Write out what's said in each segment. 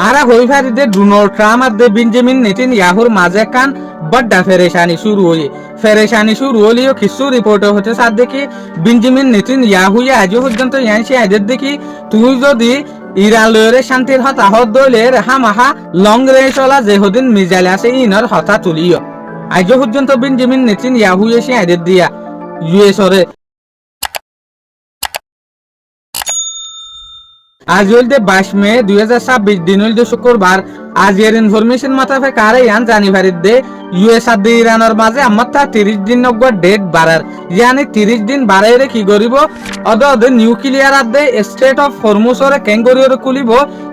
আরা হইফারি দে Donald Trump আর দে Benjamin নেতানিয়াহুর মাঝে কান বড় ফেরেশানি শুরু হলিও কিছু রিপোর্ট হতে সাথ দেখি বেঞ্জামিন নেতানিয়াহু আজ পর্যন্ত ইয়ানসি আইদের দেখি তুই যদি ইরান লয়ের শান্তির হতা হত দলে হামাহা লং রেঞ্জ ওলা যেহদিন মিজাইল আছে ইনর হতা তুলিও আজ পর্যন্ত বেঞ্জামিন নেতানিয়াহু এসে আইদের দিয়া ইউএসরে আজ হইল 22 মে 2026 দিন হইল শুক্রবার। আজ এর ইনফরমেশন মাতাফে কারে ইয়ান জানিভারিত দে ইউএস আর দে ইরানের মাঝে আমারটা 30 দিন নগর ডেট বাড়ার ইয়ানি 30 দিন বাড়াইরে কি করিব অদ নিউক্লিয়ার আর দে স্টেট অফ হরমুজরে কেঙ্গরিয়রে খুলিব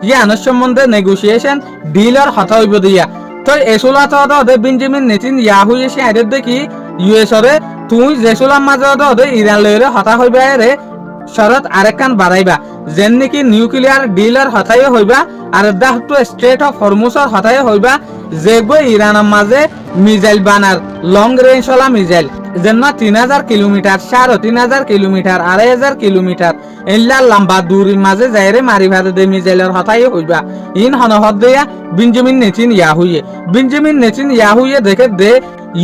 ইয়ানের সম্বন্ধে নেগোসিয়েশন ডিলার হতা হইব দিয়া। তো এসুলাত অদ বেঞ্জামিন নেতানিয়াহু এসে আইদের দেখি ইউএসরে তুই জেসুলার মাঝে অদ ইরান লইরে হতা হইবা রে শরত আরেকান বাড়াইবা যেন নাকি নিউক্লিয়ার ডিলার হতাই হইবা আর দাহটু স্ট্রেট অফ হরমুজর হতাই হইবা যেগো ইরানের মাঝে মিসাইল বানার লং রেঞ্জ ওলা মিসাইল যেন 3000 কিলোমিটার 3000 কিলোমিটার 2500 কিলোমিটার এল্লা লম্বা দূরের মাঝে যাইরে মারি ভারে দে মিসাইলের হতাই হইবা ইন হনহদ দেয়া বেঞ্জামিন নেতানিয়াহুয়ে দেখে দে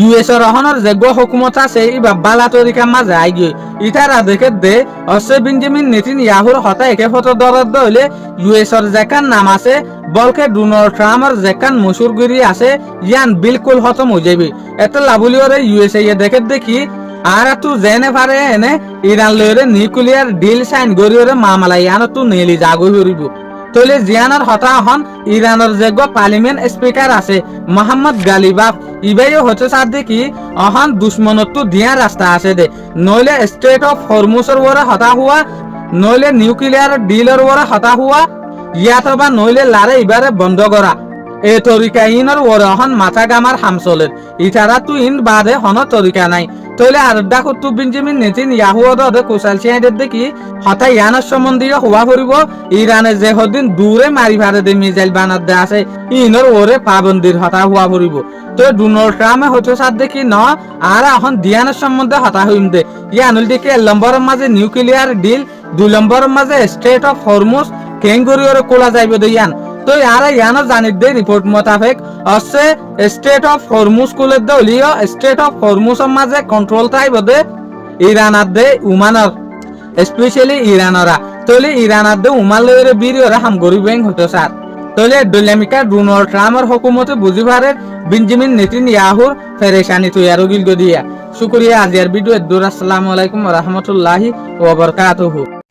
ইউএস রহনের যেগো হুকুমত আছে ইবা বালা তরিকা মাঝে আইগে ইতারা দেখে দে অসে বেঞ্জামিন নেতানিয়াহুর হতা একে ফটো দরদ হইলে ইউএসর যেকান নাম আছে বলকে ডোনাল্ড ট্রাম্পের যেকান মশুরগিরি আছে ইয়ান বিলকুল খতম হয়ে যাবে এত লাভলিওরে ইউএসএ দেখে দেখি আর তু জেনে পারে এনে ইরান লইরে নিউক্লিয়ার ডিল সাইন গরিওরে মামলা ইয়ান তু নেলি জাগো হরিব তলে জিয়ানার হতা হন ইরানের যেগ পার্লিমেন্ট স্পিকার আছে মোহাম্মদ গালিবাফ ইবাইও হচ্ছে সাথ দেখি অহন দুশ্মনত্ব দিয়া রাস্তা আছে দে নইলে স্টেট অফ হরমুজের ওরে হতা হুয়া নইলে নিউক্লিয়ার ডিলের ওরে হতা হুয়া ইয়াতবা নইলে লারে ইবারে বন্ধ করা এ তরিকা ইনর ওরে হন মাথা গামার হামসলের ইতারা তু ইন বাদে হন তরিকা নাই তইলে আর ডাকু তু বেঞ্জামিন নেতানিয়াহু অদে কুশাল সিয়াদের দেখি হতা ইয়ানের সম্বন্ধীয় হওয়া পড়িব ইরানে যে হদিন দূরে মারি ভারে দে মিসাইল বানার দে আছে ইনর ওরে পাবন্দির হতা হওয়া পড়িব তো ডোনাল্ড ট্রাম্পে হচ্ছে সাথ দেখি ন আর এখন দিয়ানের সম্বন্ধে হতা হইম দে ইয়ানুল দেখি 1 নম্বরের মাঝে নিউক্লিয়ার ডিল 2 নম্বরের মাঝে স্টেট অফ হরমুজ কেঙ্গরিওরে কোলা যাইব দে ইয়ান তো আর ইয়ানো জানিত দে রিপোর্ট মোতাবেক আছে স্টেট অফ হরমুজ কুলে দলিও স্টেট অফ হরমুজের মাঝে কন্ট্রোল থাইব দে ইরানার দে উমানর স্পেশালি ইরানরা তলে ইরানার দে উমান লইরে বিরিয়রা হাম গরিবেং হতো স্যার তলে ডোলামিকা ডোনাল্ড ট্রাম্পের হুকুমতে বুঝিবারে বেঞ্জামিন নেতানিয়াহুর ফেরেশানি তৈয়ারো গিল দিয়া শুকরিয়া আজিয়ার ভিডিও দূর আসসালামু আলাইকুম ওয়া রাহমাতুল্লাহি ওয়া বারাকাতুহু।